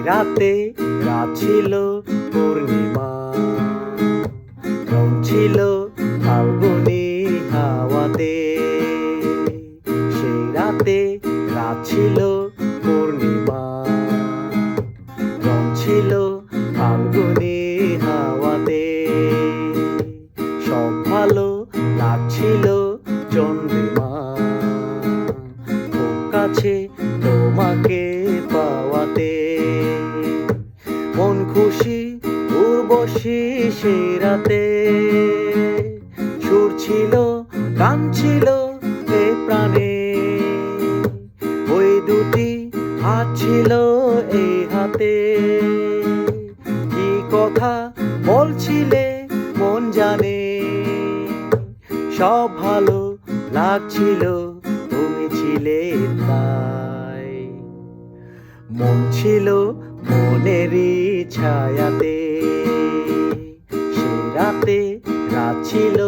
রাতে রাত ছিল পূর্ণিমা, রং ছিল ফাল্গুনি হাওয়াতে। সেই রাতে রাত ছিল পূর্ণিমা, রং ছিল ফাল্গুনি হাওয়াতে। সব ভালো লাগছিল চন্দ্রিমা, খুব কাছে তোমাকে পাওয়াতে। মন খুশি উর্বশী সেই রাতে, সুর ছিল গান ছিল এ প্রাণে। ওই দুটি হাত ছিল এই হাতে, কি কথা বলছিলে মন জানে। সব ভালো লাগছিল তুমি ছিলে তাই। মন ছিল মনেরই ছায়াতে, সে রাতে রাত ছিল